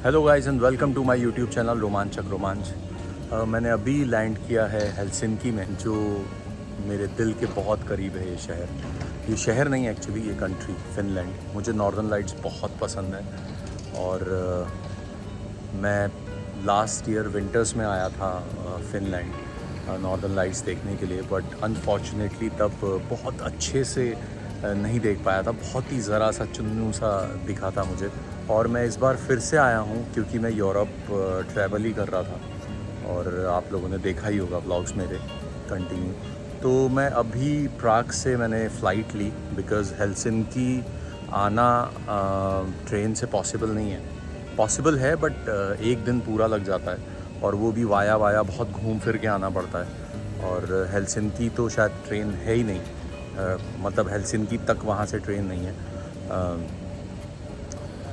Hello guys and welcome to my YouTube channel रोमांचक रोमांच। मैंने अभी लैंड किया है हेलसिंकी में, जो मेरे दिल के बहुत करीब है। ये शहर नहीं, एक्चुअली ये कंट्री फिनलैंड। मुझे नॉर्दर्न लाइट्स बहुत पसंद है और मैं लास्ट ईयर विंटर्स में आया था फिनलैंड नॉर्दर्न लाइट्स देखने के लिए, बट अनफॉर्चुनेटली तब बहुत अच्छे से नहीं देख पाया था। बहुत ही ज़रा सा चुन्नू सा दिखा था मुझे। और मैं इस बार फिर से आया हूँ क्योंकि मैं यूरोप ट्रैवल ही कर रहा था और आप लोगों ने देखा ही होगा व्लॉग्स मेरे कंटिन्यू। तो मैं अभी प्राग से मैंने फ़्लाइट ली बिकॉज़ हेलसिंकी आना ट्रेन से पॉसिबल नहीं है। पॉसिबल है बट एक दिन पूरा लग जाता है और वो भी वाया बहुत घूम फिर के आना पड़ता है। और हेलसिंकी तो शायद ट्रेन है ही नहीं, मतलब हेलसिंकी तक वहाँ से ट्रेन नहीं है।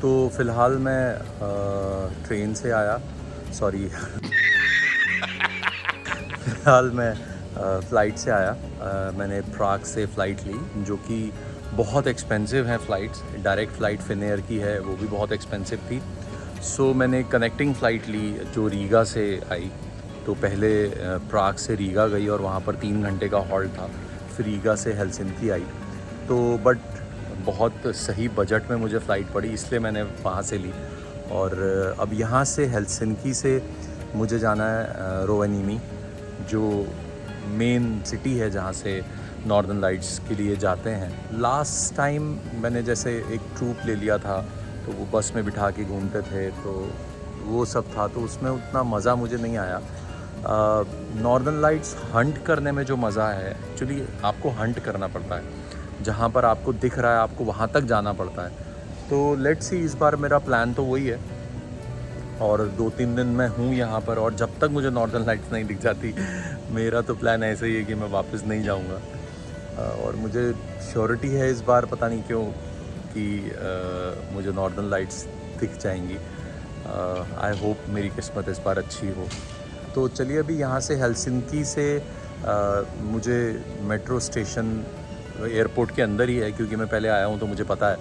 तो फ़िलहाल मैं ट्रेन से आया, सॉरी फ़िलहाल मैं फ़्लाइट से आया। मैंने प्राग से फ़्लाइट ली, जो कि बहुत एक्सपेंसिव हैं फ़्लाइट्स। डायरेक्ट फ़्लाइट फिनएयर की है, वो भी बहुत एक्सपेंसिव थी। सो मैंने कनेक्टिंग फ़्लाइट ली जो रीगा से आई। तो पहले प्राग से रीगा गई और वहाँ पर 3 घंटे का हॉल्ट था। फिर रीगा से हेलसिंकी आई। तो बट बहुत सही बजट में मुझे फ़्लाइट पड़ी, इसलिए मैंने वहाँ से ली। और अब यहाँ से हेलसिंकी से मुझे जाना है रोवेनिमी, जो मेन सिटी है जहाँ से नॉर्दर्न लाइट्स के लिए जाते हैं। लास्ट टाइम मैंने जैसे एक ट्रूप ले लिया था, तो वो बस में बिठा के घूमते थे, तो वो सब था, तो उसमें उतना मज़ा मुझे नहीं आया। नॉर्दर्न लाइट्स हंट करने में जो मज़ा है, एक्चुअली आपको हंट करना पड़ता है। जहाँ पर आपको दिख रहा है आपको वहाँ तक जाना पड़ता है। तो लेट्स सी, इस बार मेरा प्लान तो वही है और 2-3 दिन मैं हूँ यहाँ पर, और जब तक मुझे नॉर्दर्न लाइट्स नहीं दिख जाती मेरा तो प्लान ऐसे ही है कि मैं वापस नहीं जाऊँगा। और मुझे श्योरिटी है इस बार, पता नहीं क्यों, कि मुझे नॉर्दर्न लाइट्स दिख जाएंगी। आई होप मेरी किस्मत इस बार अच्छी हो। तो चलिए, अभी यहाँ से हेलसिंकी से मुझे मेट्रो स्टेशन एयरपोर्ट के अंदर ही है, क्योंकि मैं पहले आया हूँ तो मुझे पता है।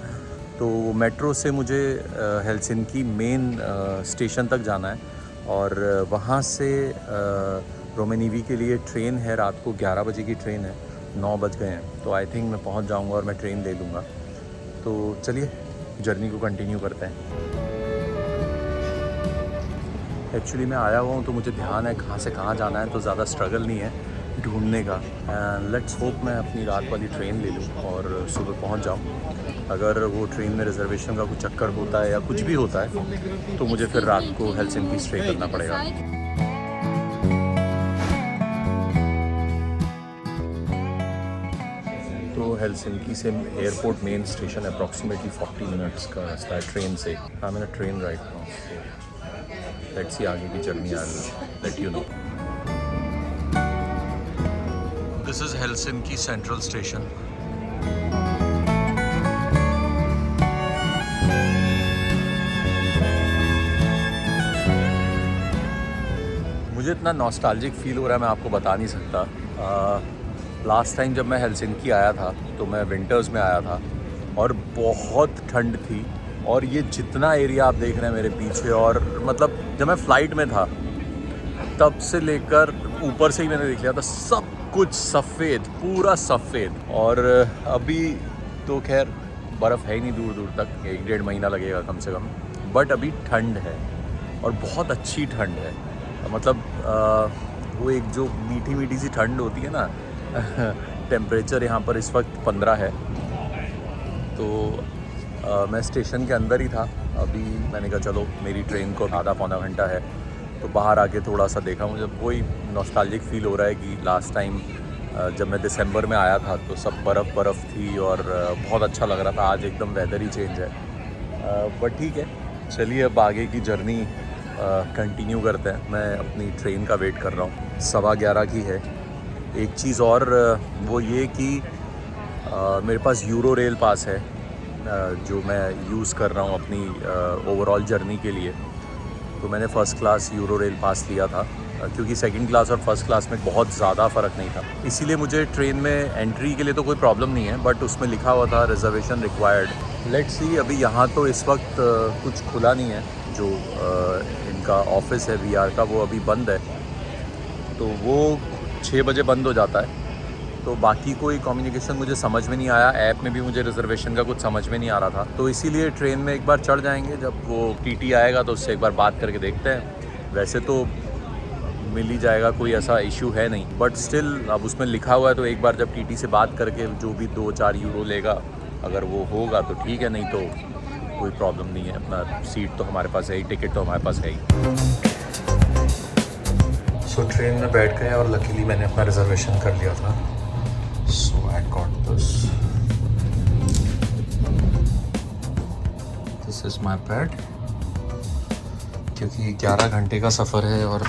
तो मेट्रो से मुझे हेलसिंकी मेन स्टेशन तक जाना है और वहाँ से रोवेनिमी के लिए ट्रेन है। रात को 11 बजे की ट्रेन है, 9 बज गए हैं, तो आई थिंक मैं पहुँच जाऊँगा और मैं ट्रेन ले लूँगा। तो चलिए जर्नी को कंटिन्यू करते हैं। एक्चुअली मैं आया हुआ हूँ तो मुझे ध्यान है कहाँ से कहाँ जाना है, तो ज़्यादा स्ट्रगल नहीं है ढूंढने का। एंड लेट्स होप मैं अपनी रात वाली ट्रेन ले लूँ और सुबह पहुँच जाऊँ। अगर वो ट्रेन में रिजर्वेशन का कुछ चक्कर होता है या कुछ भी होता है तो मुझे फिर रात को हेलसिंकी स्टे करना पड़ेगा। तो हेलसिंकी से airport main station approximately 40 minutes का रास्ता है ट्रेन से। I am in a train right now, so let's see आगे की journey, I will let you know. This is Helsinki central station. मुझे इतना नॉस्टैल्जिक फील हो रहा है, मैं आपको बता नहीं सकता। लास्ट टाइम जब मैं हेलसिंकी आया था तो मैं विंटर्स में आया था और बहुत ठंड थी। और ये जितना एरिया आप देख रहे हैं मेरे पीछे, और मतलब जब मैं फ़्लाइट में था तब से लेकर ऊपर से ही मैंने देख लिया था, सब कुछ सफ़ेद, पूरा सफ़ेद। और अभी तो खैर बर्फ़ है ही नहीं दूर दूर तक, 1-1.5 महीना लगेगा कम से कम। बट अभी ठंड है और बहुत अच्छी ठंड है। मतलब वो एक जो मीठी मीठी सी ठंड होती है ना टेम्परेचर यहाँ पर इस वक्त 15 है। तो मैं स्टेशन के अंदर ही था अभी। मैंने कहा चलो, मेरी ट्रेन को आधा पौना घंटा है, तो बाहर आके थोड़ा सा देखा। मुझे वही नॉस्टैल्जिक फील हो रहा है कि लास्ट टाइम जब मैं दिसंबर में आया था तो सब बर्फ़ थी और बहुत अच्छा लग रहा था। आज एकदम वेदर ही चेंज है। बट ठीक है, चलिए अब आगे की जर्नी कंटिन्यू करते हैं। मैं अपनी ट्रेन का वेट कर रहा हूँ, 11:15 की है। एक चीज़ और वो ये कि मेरे पास यूरो रेल पास है, जो मैं यूज़ कर रहा हूँ अपनी ओवरऑल जर्नी के लिए। तो मैंने फ़र्स्ट क्लास यूरो रेल पास लिया था, क्योंकि सेकंड क्लास और फर्स्ट क्लास में बहुत ज़्यादा फ़र्क नहीं था। इसीलिए मुझे ट्रेन में एंट्री के लिए तो कोई प्रॉब्लम नहीं है, बट उसमें लिखा हुआ था रिजर्वेशन रिक्वायर्ड। लेट्स सी, अभी यहाँ तो इस वक्त कुछ खुला नहीं है, जो इनका ऑफिस है VR का, वो अभी बंद है, तो वो 6 बजे बंद हो जाता है। तो बाकी कोई कम्युनिकेशन मुझे समझ में नहीं आया, ऐप में भी मुझे रिजर्वेशन का कुछ समझ में नहीं आ रहा था, तो इसीलिए ट्रेन में एक बार चढ़ जाएंगे, जब वो TT आएगा तो उससे एक बार बात करके देखते हैं। वैसे तो मिल ही जाएगा, कोई ऐसा इशू है नहीं, बट स्टिल अब उसमें लिखा हुआ है, तो एक बार जब TT से बात करके जो भी 2-4 यूरो लेगा, अगर वो होगा तो ठीक है, नहीं तो कोई प्रॉब्लम नहीं है। अपना सीट तो हमारे पास है ही, टिकट तो हमारे पास है ही। सो ट्रेन में बैठ गए और लकीली मैंने अपना रिजर्वेशन कर लिया था। So I got this is my bed, क्योंकि 11 घंटे का सफ़र है और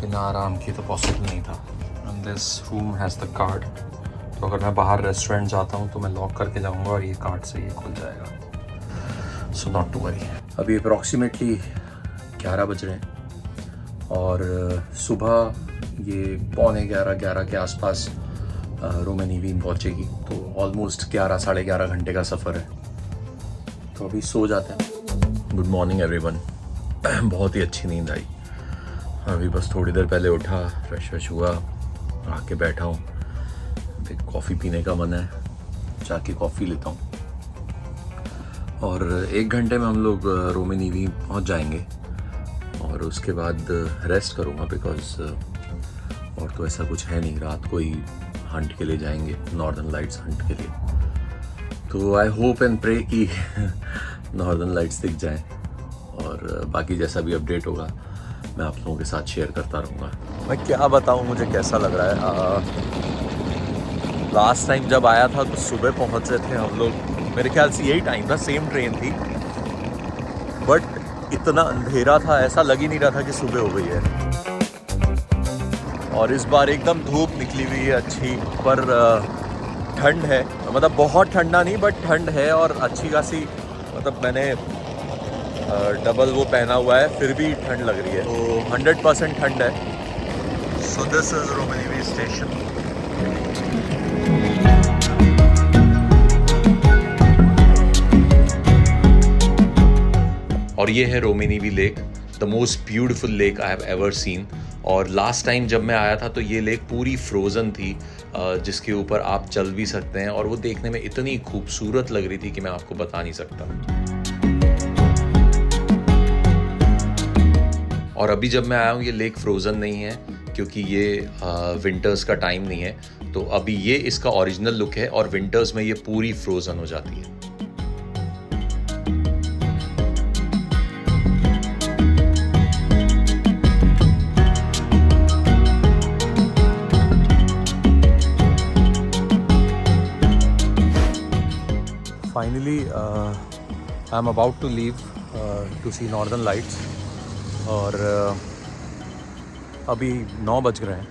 बिना आराम के तो पॉसिबल नहीं था। And this room has the card, तो अगर मैं बाहर रेस्टोरेंट जाता हूँ तो मैं लॉक करके जाऊँगा और ये कार्ड से ये खुल जाएगा। So not to worry. अभी अप्रॉक्सीमेटली 11 बज रहे हैं और सुबह ये 11:45 के आसपास रोमेनीवी पहुँचेगी, तो ऑलमोस्ट 11-11:30 घंटे का सफ़र है। तो अभी सो जाते हैं। Good morning everyone. बहुत ही अच्छी नींद आई। अभी बस थोड़ी देर पहले उठा, फ्रेश हुआ, आके बैठा हूँ। फिर कॉफ़ी पीने का मन है, जाके कॉफ़ी लेता हूँ और 1 घंटे में हम लोग रोमेनीवी पहुँच जाएंगे और उसके बाद रेस्ट करूँगा, बिकॉज और तो ऐसा कुछ है नहीं। रात को ही हंट के लिए जाएंगे, नॉर्दर्न लाइट्स हंट के लिए। तो आई होप एंड प्रे कि नॉर्दर्न लाइट्स दिख जाएं और बाकी जैसा भी अपडेट होगा मैं आप लोगों के साथ शेयर करता रहूँगा। मैं क्या बताऊँ मुझे कैसा लग रहा है। लास्ट टाइम जब आया था तो सुबह पहुँचे थे हम लोग, मेरे ख्याल से यही टाइम था, सेम ट्रेन थी, बट इतना अंधेरा था, ऐसा लग ही नहीं रहा था कि सुबह हो गई है। और इस बार एकदम धूप निकली हुई है अच्छी, पर ठंड है, मतलब बहुत ठंडा नहीं बट ठंड है और अच्छी खासी। मतलब मैंने डबल वो पहना हुआ है, फिर भी ठंड लग रही है, तो 100% ठंड है। सो दिस इज रोमेनीवी स्टेशन। और ये है रोमेनीवी lake, the most beautiful lake I have ever seen. और लास्ट टाइम जब मैं आया था तो ये लेक पूरी फ्रोज़न थी, जिसके ऊपर आप चल भी सकते हैं, और वो देखने में इतनी खूबसूरत लग रही थी कि मैं आपको बता नहीं सकता। और अभी जब मैं आया हूँ ये लेक फ्रोज़न नहीं है, क्योंकि ये विंटर्स का टाइम नहीं है, तो अभी ये इसका ओरिजिनल लुक है और विंटर्स में ये पूरी फ्रोज़न हो जाती है। Finally I am about to leave to see northern lights, और अभी 9 बज रहे हैं।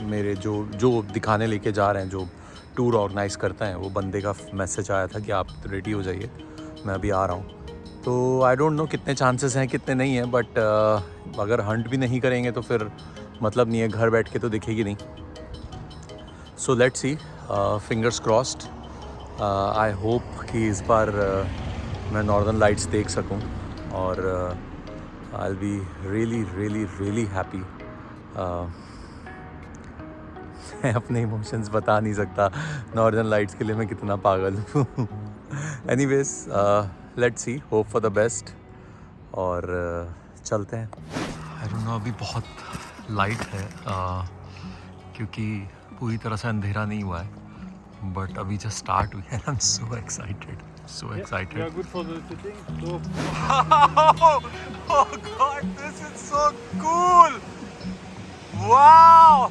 मेरे जो दिखाने लेके जा रहे हैं, जो टूर ऑर्गेनाइज़ करते हैं, वो बंदे का मैसेज आया था कि आप रेडी हो जाइए, मैं अभी आ रहा हूँ। तो आई डोंट नो कितने चांसेस हैं कितने नहीं हैं, बट अगर हंट भी नहीं करेंगे तो फिर मतलब नहीं है, घर बैठ के तो दिखेगी नहीं। So let's see, fingers crossed. I hope कि इस बार मैं नॉर्दर्न लाइट्स देख सकूं, और I'll be really happy। मैं अपने इमोशंस बता नहीं सकता नॉर्दर्न लाइट्स के लिए मैं कितना पागल हूँ। Anyways let's see, hope for the best, और चलते हैं। आई डोंट नो, अभी बहुत लाइट है, क्योंकि पूरी तरह से अंधेरा नहीं हुआ है, बट अभी जस्ट स्टार्ट हुई है। I am so excited, so excited. Yeah, good for the sitting. So. Oh God, this is so cool! Wow!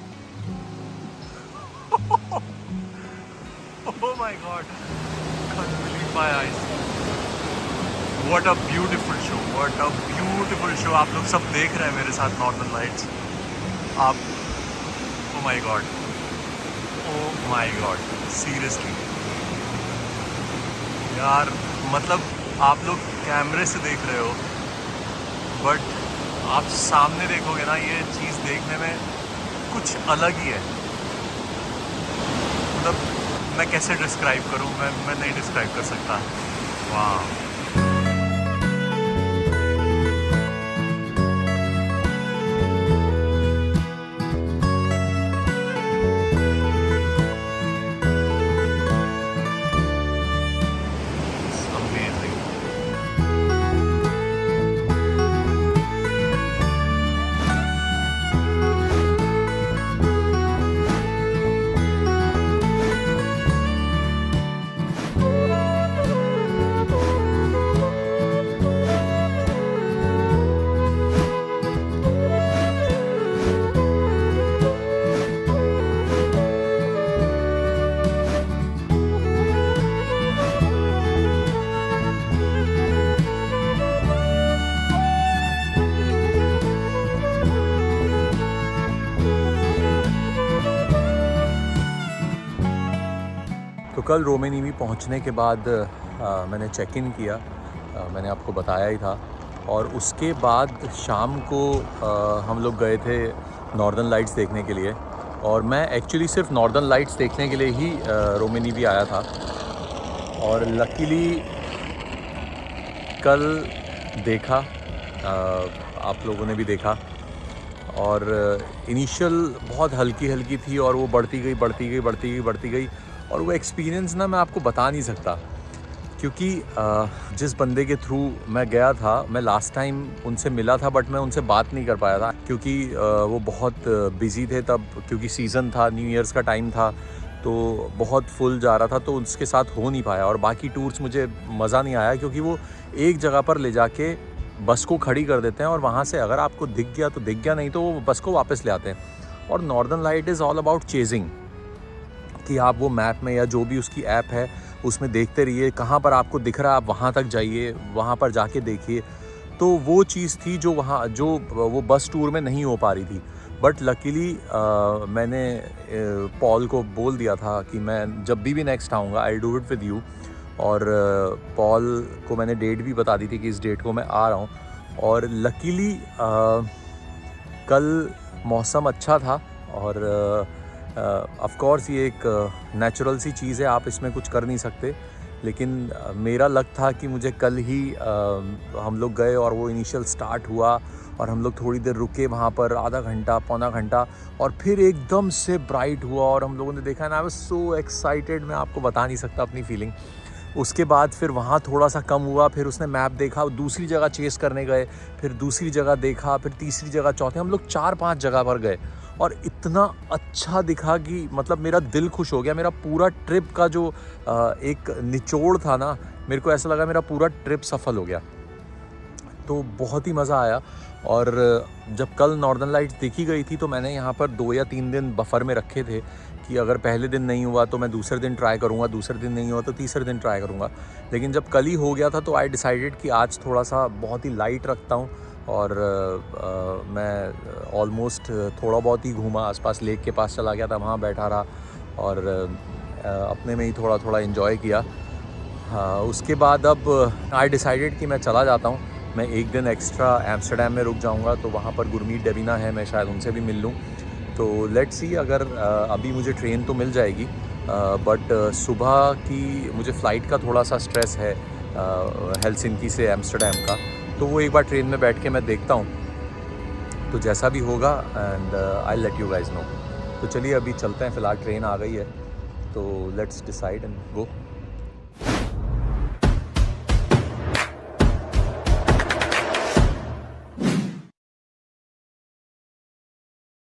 Oh my God, can't believe my eyes. What a beautiful show! What a beautiful show! आप लोग सब देख रहे हैं मेरे साथ northern lights. आप, oh my God, oh my God, seriously. यार मतलब आप लोग कैमरे से देख रहे हो, बट आप सामने देखोगे ना, ये चीज़ देखने में कुछ अलग ही है। मतलब मैं कैसे डिस्क्राइब करूँ, मैं नहीं डिस्क्राइब कर सकता। वाह। तो कल रोमेनिवी पहुंचने के बाद मैंने चेक इन किया, मैंने आपको बताया ही था। और उसके बाद शाम को हम लोग गए थे नॉर्दर्न लाइट्स देखने के लिए। और मैं एक्चुअली सिर्फ नॉर्दर्न लाइट्स देखने के लिए ही रोमेनिवी आया था। और लकीली कल देखा, आप लोगों ने भी देखा। और इनिशियल बहुत हल्की हल्की थी और वो बढ़ती गई बढ़ती गई बढ़ती गई बढ़ती गई। और वो एक्सपीरियंस ना मैं आपको बता नहीं सकता, क्योंकि जिस बंदे के थ्रू मैं गया था, मैं लास्ट टाइम उनसे मिला था बट मैं उनसे बात नहीं कर पाया था, क्योंकि वो बहुत बिज़ी थे तब, क्योंकि सीज़न था, न्यू ईयर्स का टाइम था, तो बहुत फुल जा रहा था, तो उसके साथ हो नहीं पाया। और बाकी टूर्स मुझे मज़ा नहीं आया, क्योंकि वो एक जगह पर ले जाके बस को खड़ी कर देते हैं और वहाँ से अगर आपको दिख गया तो दिख गया, नहीं तो वो बस को वापस ले आते हैं। और northern light is all about chasing, कि आप वो मैप में या जो भी उसकी ऐप है उसमें देखते रहिए, कहाँ पर आपको दिख रहा है आप वहाँ तक जाइए, वहाँ पर जाके देखिए। तो वो चीज़ थी जो वहाँ जो वो बस टूर में नहीं हो पा रही थी। बट लकीली मैंने पॉल को बोल दिया था कि मैं जब भी नेक्स्ट आऊँगा I do it with you. और पॉल को मैंने डेट भी बता दी थी कि इस डेट को मैं आ रहा हूँ। और लकीली कल मौसम अच्छा था। और ऑफ कोर्स ये एक नेचुरल सी चीज़ है, आप इसमें कुछ कर नहीं सकते। लेकिन मेरा लक था कि मुझे कल ही हम लोग गए और वो इनिशियल स्टार्ट हुआ और हम लोग थोड़ी देर रुके वहाँ पर, आधा घंटा पौना घंटा, और फिर एकदम से ब्राइट हुआ और हम लोगों ने देखा ना। आई वाज सो एक्साइटेड, मैं आपको बता नहीं सकता अपनी फीलिंग। उसके बाद फिर वहाँ थोड़ा सा कम हुआ, फिर उसने मैप देखा, दूसरी जगह चेस करने गए, फिर दूसरी जगह देखा, फिर तीसरी जगह, चौथे, हम लोग 4-5 जगह पर गए। और इतना अच्छा दिखा कि मतलब मेरा दिल खुश हो गया। मेरा पूरा ट्रिप का जो एक निचोड़ था ना, मेरे को ऐसा लगा मेरा पूरा ट्रिप सफल हो गया। तो बहुत ही मज़ा आया। और जब कल नॉर्दर्न लाइट्स देखी गई थी तो मैंने यहाँ पर 2 या 3 दिन बफर में रखे थे कि अगर पहले दिन नहीं हुआ तो मैं दूसरे दिन ट्राई करूँगा, दूसरे दिन नहीं हुआ तो तीसरे दिन ट्राई करूँगा। लेकिन जब कल ही हो गया था तो आई डिसाइडेड कि आज थोड़ा सा बहुत ही लाइट रखता हूँ। और मैं ऑलमोस्ट थोड़ा बहुत ही घूमा, आसपास लेक के पास चला गया था, वहाँ बैठा रहा और अपने में ही थोड़ा थोड़ा इन्जॉय किया। हाँ, उसके बाद अब आई डिसाइडेड कि मैं चला जाता हूँ। मैं एक दिन एक्स्ट्रा एम्स्टर्डम में रुक जाऊँगा, तो वहाँ पर गुरमीत डेबिना है, मैं शायद उनसे भी मिल लूँ। तो लेट्स सी, अगर अभी मुझे ट्रेन तो मिल जाएगी, बट सुबह की मुझे फ़्लाइट का थोड़ा सा स्ट्रेस है हेलसिंकी से एम्स्टर्डम का, तो वो एक बार ट्रेन में बैठ के मैं देखता हूँ। तो जैसा भी होगा and I let you guys know. तो चलिए अभी चलते हैं, फ़िलहाल ट्रेन आ गई है, तो लेट्स डिसाइड एंड गो।